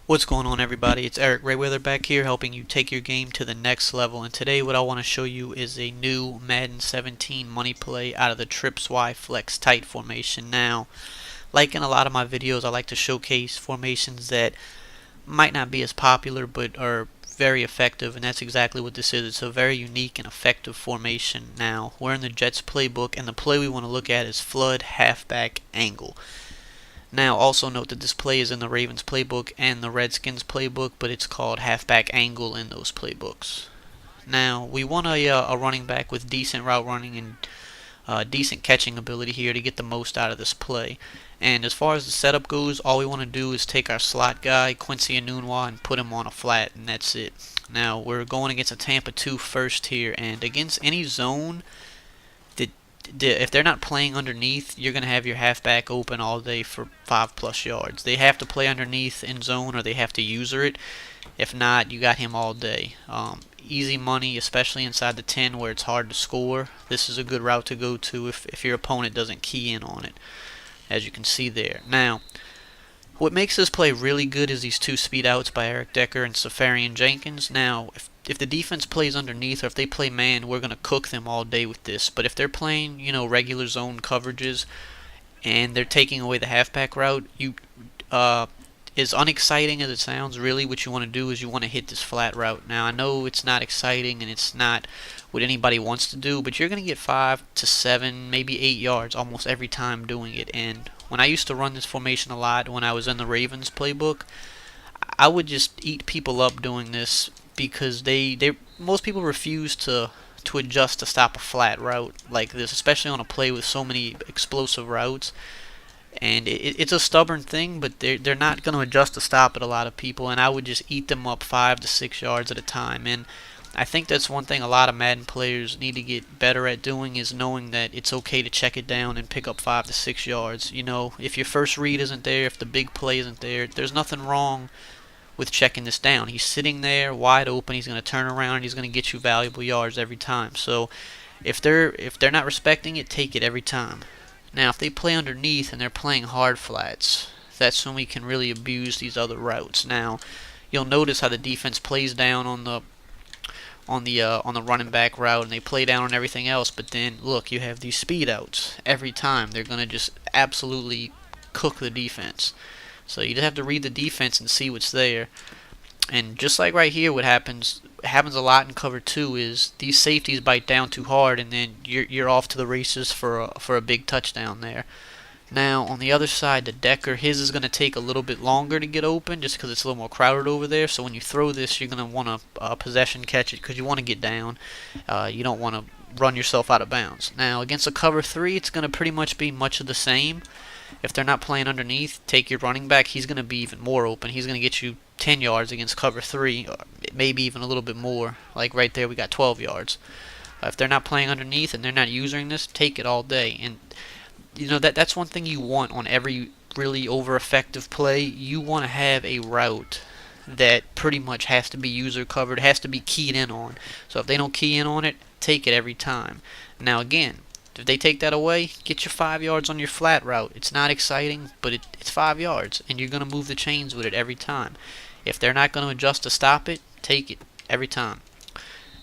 What's going on, everybody? It's Eric Rayweather back here helping you take your game to the next level, and today what I want to show you is a new Madden 17 money play out of the Trips Y Flex Tight formation. Now, like in a lot of my videos, I like to showcase formations that might not be as popular but are very effective, and that's exactly what this is. It's a very unique and effective formation. Now, we're in the Jets playbook, and the play we want to look at is flood halfback angle. Now, also note that this play is in the Ravens playbook and the Redskins playbook, but it's called halfback angle in those playbooks. Now, we want a running back with decent route running and decent catching ability here to get the most out of this play. And as far as the setup goes, all we want to do is take our slot guy, Quincy Enunwa, and put him on a flat, and that's it. Now, we're going against a Tampa 2 first here, and against any zone, if they're not playing underneath, you're going to have your halfback open all day for 5+ yards. They have to play underneath in zone or they have to user it. If not, you got him all day. Easy money, especially inside the 10 where it's hard to score. This is a good route to go to if your opponent doesn't key in on it, as you can see there. Now, what makes this play really good is these two speed outs by Eric Decker and Safarian Jenkins. Now, if the defense plays underneath or if they play man, we're going to cook them all day with this. But if they're playing, regular zone coverages and they're taking away the halfback route, as unexciting as it sounds, really what you want to do is you want to hit this flat route. Now, I know it's not exciting and it's not what anybody wants to do, but you're going to get 5 to 7, maybe 8 yards almost every time doing it. And when I used to run this formation a lot when I was in the Ravens playbook, I would just eat people up doing this because most people refuse to adjust to stop a flat route like this, especially on a play with so many explosive routes. And it's a stubborn thing, but they're not going to adjust to stop it, a lot of people, and I would just eat them up 5 to 6 yards at a time. And I think that's one thing a lot of Madden players need to get better at doing, is knowing that it's okay to check it down and pick up 5 to 6 yards. If your first read isn't there, if the big play isn't there, there's nothing wrong with checking this down. He's sitting there wide open. He's going to turn around and he's going to get you valuable yards every time. So if they're not respecting it, take it every time. Now, if they play underneath and they're playing hard flats, that's when we can really abuse these other routes. Now, you'll notice how the defense plays down on the running back route, and they play down on everything else. But then, look, you have these speed outs every time. They're going to just absolutely cook the defense. So you just have to read the defense and see what's there. And just like right here, what happens a lot in cover 2 is these safeties bite down too hard, and then you're off to the races for a big touchdown there. Now on the other side, the Decker, his is going to take a little bit longer to get open just because it's a little more crowded over there. So when you throw this, you're going to want to possession catch it because you want to get down. You don't want to run yourself out of bounds. Now against a cover 3, it's going to pretty much be much of the same. If they're not playing underneath, take your running back. He's going to be even more open. He's going to get you 10 yards against cover 3, or maybe even a little bit more. Like right there, we got 12 yards. If they're not playing underneath and they're not using this, take it all day. And that's one thing you want on every really over-effective play. You want to have a route that pretty much has to be user covered, has to be keyed in on. So if they don't key in on it, take it every time. Now again, if they take that away, get your 5 yards on your flat route. It's not exciting, but it's 5 yards, and you're going to move the chains with it every time. If they're not going to adjust to stop it, take it every time.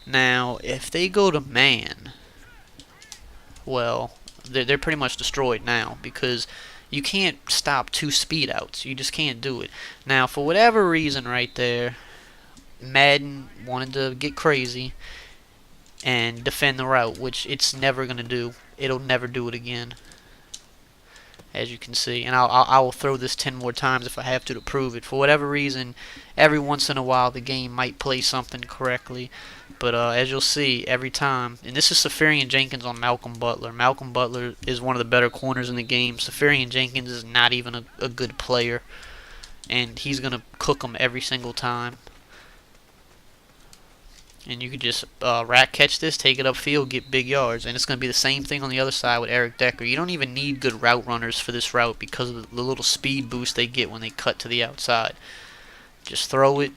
Now, if they go to man, well, they're pretty much destroyed now because you can't stop 2 speed outs. You just can't do it. Now, for whatever reason right there, Madden wanted to get crazy and defend the route, which it's never going to do. It'll never do it again, as you can see. And I will throw this 10 more times if I have to prove it. For whatever reason, every once in a while the game might play something correctly. But as you'll see, every time, and this is Safarian Jenkins on Malcolm Butler. Malcolm Butler is one of the better corners in the game. Safarian Jenkins is not even a good player, and he's going to cook them every single time. And you could just rack catch this, take it upfield, get big yards. And it's going to be the same thing on the other side with Eric Decker. You don't even need good route runners for this route because of the little speed boost they get when they cut to the outside. Just throw it,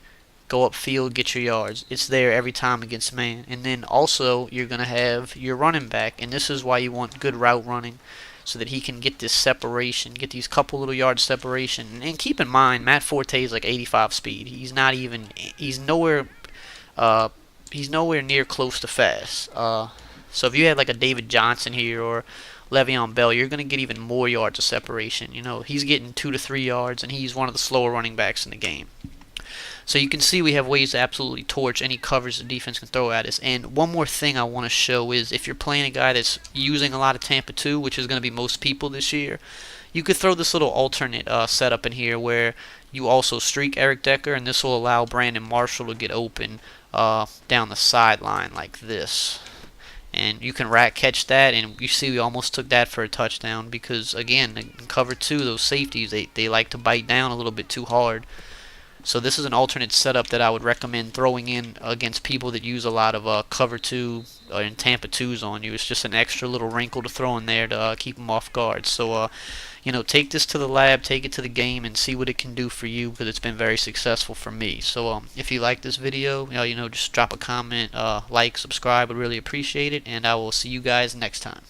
go upfield, get your yards. It's there every time against man. And then also you're going to have your running back. And this is why you want good route running. so that he can get this separation, get these couple little yards separation. And keep in mind, Matt Forte is like 85 speed. Uh, he's nowhere near close to fast. So if you had like a David Johnson here or Le'Veon Bell, you're going to get even more yards of separation. You know, he's getting 2 to 3 yards, and he's one of the slower running backs in the game. So you can see we have ways to absolutely torch any covers the defense can throw at us. And one more thing I want to show is if you're playing a guy that's using a lot of Tampa 2, which is going to be most people this year, you could throw this little alternate setup in here where you also streak Eric Decker, and this will allow Brandon Marshall to get open down the sideline like this. And you can rat catch that, and you see we almost took that for a touchdown because, again, in cover 2, those safeties, they like to bite down a little bit too hard. So this is an alternate setup that I would recommend throwing in against people that use a lot of cover 2 and Tampa 2s on you. It's just an extra little wrinkle to throw in there to keep them off guard. So, you know, take this to the lab, take it to the game, and see what it can do for you because it's been very successful for me. So if you like this video, you know, just drop a comment, like, subscribe. I'd really appreciate it, and I will see you guys next time.